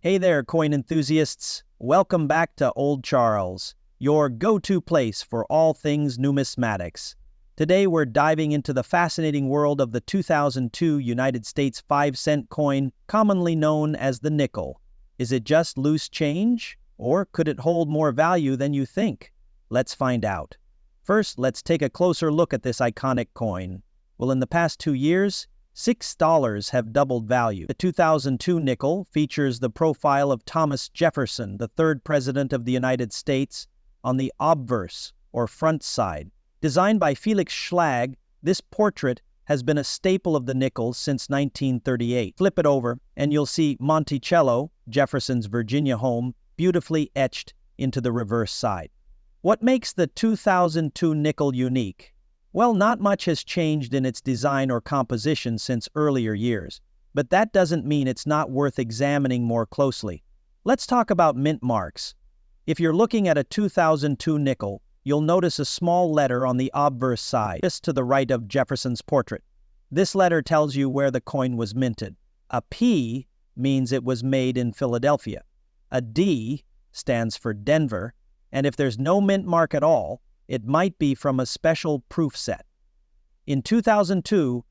Hey there, coin enthusiasts. Welcome back to Old Charles, your go-to place for all things numismatics. Today we're diving into the fascinating world of the 2002 United States 5-cent coin, commonly known as the nickel. Is it just loose change, or could it hold more value than you think? Let's find out. First, let's take a closer look at this iconic coin. Well, in the past 2 years, $6 have doubled value. The 2002 nickel features the profile of Thomas Jefferson, the third president of the United States, on the obverse, or front side. Designed by Felix Schlag, this portrait has been a staple of the nickel since 1938. Flip it over, and you'll see Monticello, Jefferson's Virginia home, beautifully etched into the reverse side. What makes the 2002 nickel unique? Well, not much has changed in its design or composition since earlier years, but that doesn't mean it's not worth examining more closely. Let's talk about mint marks. If you're looking at a 2002 nickel, you'll notice a small letter on the obverse side, just to the right of Jefferson's portrait. This letter tells you where the coin was minted. A P means it was made in Philadelphia. A D stands for Denver, and if there's no mint mark at all, it might be from a special proof set. In 2002,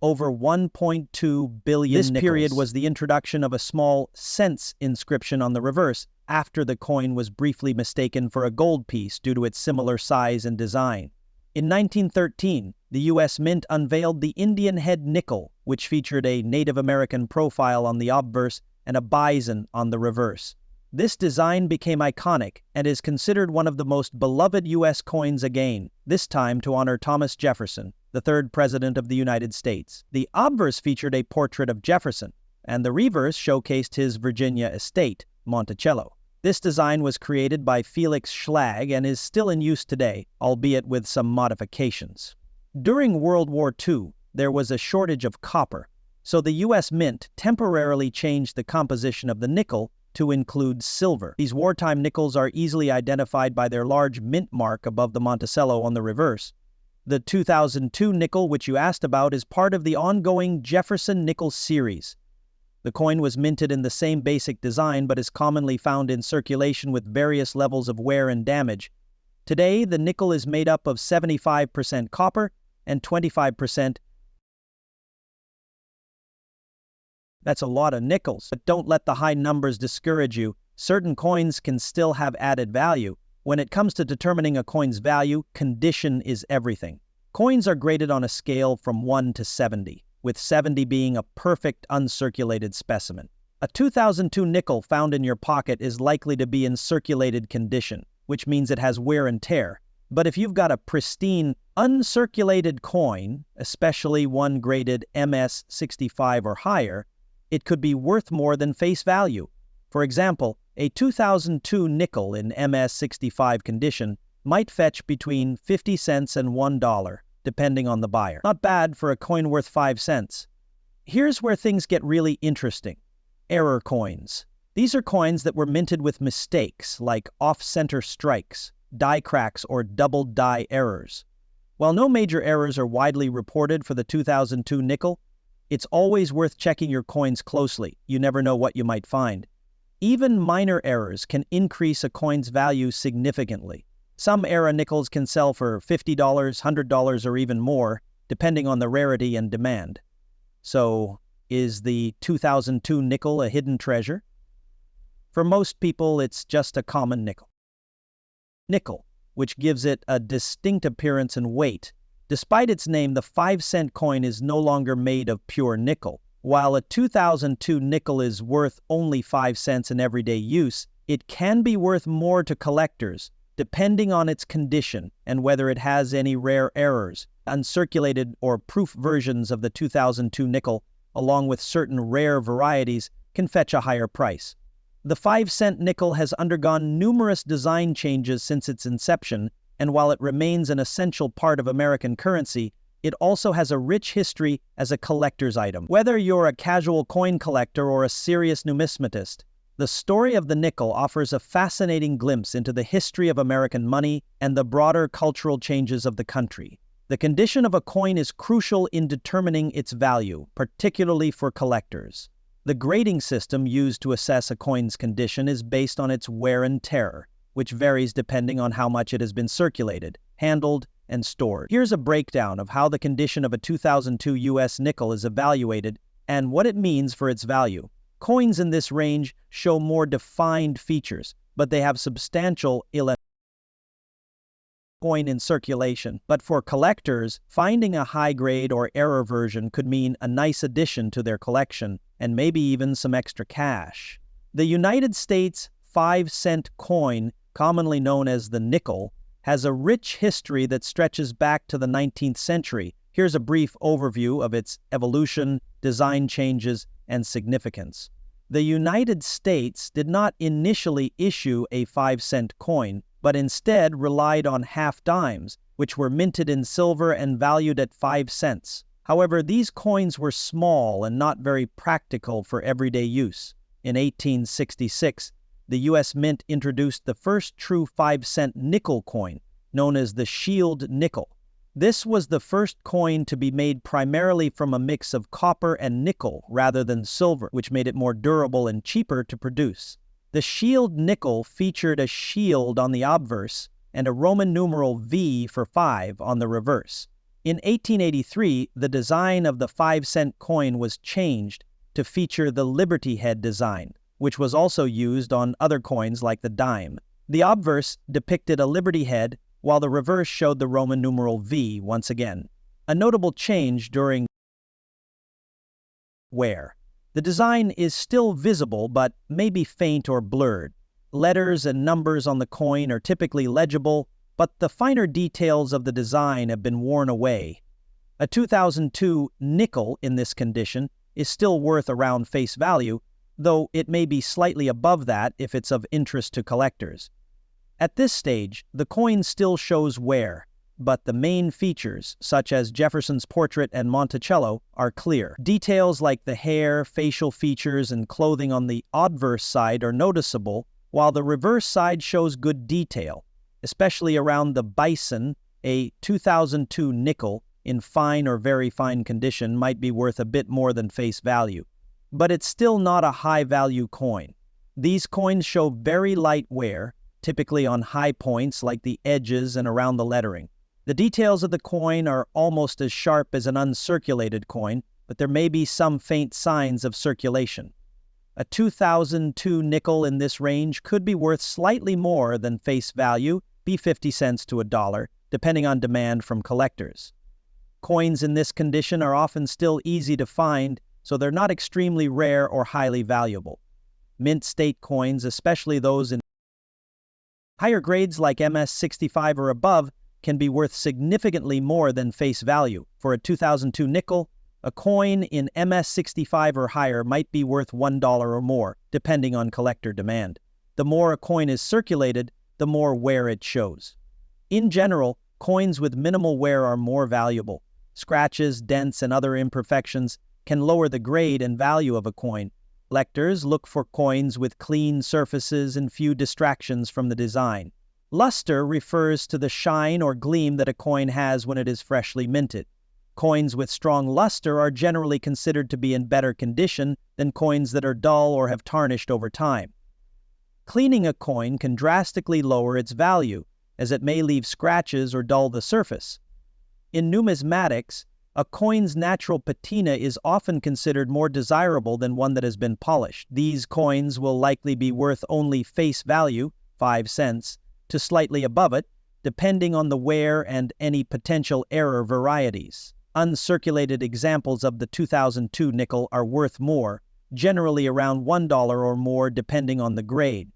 over 1.2 billion nickels. This period was the introduction of a small cents inscription on the reverse after the coin was briefly mistaken for a gold piece due to its similar size and design. In 1913, the U.S. Mint unveiled the Indian head nickel, which featured a Native American profile on the obverse and a bison on the reverse. This design became iconic and is considered one of the most beloved U.S. coins again, this time to honor Thomas Jefferson, the third president of the United States. The obverse featured a portrait of Jefferson, and the reverse showcased his Virginia estate, Monticello. This design was created by Felix Schlag and is still in use today, albeit with some modifications. During World War II, there was a shortage of copper, so the U.S. Mint temporarily changed the composition of the nickel to include silver. These wartime nickels are easily identified by their large mint mark above the Monticello on the reverse. The 2002 nickel, which you asked about, is part of the ongoing Jefferson Nickel series. The coin was minted in the same basic design but is commonly found in circulation with various levels of wear and damage. Today, the nickel is made up of 75% copper and 25%. That's a lot of nickels, but don't let the high numbers discourage you. Certain coins can still have added value. When it comes to determining a coin's value, condition is everything. Coins are graded on a scale from 1 to 70, with 70 being a perfect uncirculated specimen. A 2002 nickel found in your pocket is likely to be in circulated condition, which means it has wear and tear. But if you've got a pristine, uncirculated coin, especially one graded MS 65 or higher, it could be worth more than face value. For example, a 2002 nickel in MS 65 condition might fetch between 50 cents and $1, depending on the buyer. Not bad for a coin worth 5 cents. Here's where things get really interesting. Error coins. These are coins that were minted with mistakes, like off-center strikes, die cracks, or double die errors. While no major errors are widely reported for the 2002 nickel, it's always worth checking your coins closely. You never know what you might find. Even minor errors can increase a coin's value significantly. Some era nickels can sell for $50, $100, or even more, depending on the rarity and demand. So, is the 2002 nickel a hidden treasure? For most people, it's just a common nickel. Nickel, which gives it a distinct appearance and weight. Despite its name, the 5-cent coin is no longer made of pure nickel. While a 2002 nickel is worth only 5 cents in everyday use, it can be worth more to collectors, depending on its condition and whether it has any rare errors. Uncirculated or proof versions of the 2002 nickel, along with certain rare varieties, can fetch a higher price. The 5-cent nickel has undergone numerous design changes since its inception, and while it remains an essential part of American currency, it also has a rich history as a collector's item. Whether you're a casual coin collector or a serious numismatist, the story of the nickel offers a fascinating glimpse into the history of American money and the broader cultural changes of the country. The condition of a coin is crucial in determining its value, particularly for collectors. The grading system used to assess a coin's condition is based on its wear and tear, which varies depending on how much it has been circulated, handled, and stored. Here's a breakdown of how the condition of a 2002 U.S. nickel is evaluated and what it means for its value. Coins in this range show more defined features, but they have substantial coin in circulation. But for collectors, finding a high-grade or error version could mean a nice addition to their collection, and maybe even some extra cash. The United States 5-cent coin, commonly known as the nickel, has a rich history that stretches back to the 19th century. Here's a brief overview of its evolution, design changes, and significance. The United States did not initially issue a 5-cent coin, but instead relied on half dimes, which were minted in silver and valued at 5 cents. However, these coins were small and not very practical for everyday use. In 1866, the U.S. Mint introduced the first true 5-cent nickel coin, known as the Shield nickel. This was the first coin to be made primarily from a mix of copper and nickel rather than silver, which made it more durable and cheaper to produce. The Shield nickel featured a shield on the obverse and a Roman numeral V for 5 on the reverse. In 1883, the design of the 5-cent coin was changed to feature the Liberty Head design, which was also used on other coins like the dime. The obverse depicted a Liberty Head, while the reverse showed the Roman numeral V once again. A notable change during wear. The design is still visible, but may be faint or blurred. Letters and numbers on the coin are typically legible, but the finer details of the design have been worn away. A 2002 nickel in this condition is still worth around face value, though it may be slightly above that if it's of interest to collectors. At this stage, the coin still shows wear, but the main features, such as Jefferson's portrait and Monticello, are clear. Details like the hair, facial features, and clothing on the obverse side are noticeable, while the reverse side shows good detail, especially around the bison. A 2002 nickel in fine or very fine condition might be worth a bit more than face value, but it's still not a high-value coin. These coins show very light wear, typically on high points like the edges and around the lettering. The details of the coin are almost as sharp as an uncirculated coin, but there may be some faint signs of circulation. A 2002 nickel in this range could be worth slightly more than face value, be 50 cents to $1, depending on demand from collectors. Coins in this condition are often still easy to find, so they're not extremely rare or highly valuable. Mint state coins, especially those in higher grades like MS-65 or above, can be worth significantly more than face value. For a 2002 nickel, a coin in MS-65 or higher might be worth $1 or more, depending on collector demand. The more a coin is circulated, the more wear it shows. In general, coins with minimal wear are more valuable. Scratches, dents, and other imperfections can lower the grade and value of a coin. Collectors look for coins with clean surfaces and few distractions from the design. Luster refers to the shine or gleam that a coin has when it is freshly minted. Coins with strong luster are generally considered to be in better condition than coins that are dull or have tarnished over time. Cleaning a coin can drastically lower its value, as it may leave scratches or dull the surface. In numismatics, a coin's natural patina is often considered more desirable than one that has been polished. These coins will likely be worth only face value, 5 cents, to slightly above it, depending on the wear and any potential error varieties. Uncirculated examples of the 2002 nickel are worth more, generally around $1 or more depending on the grade.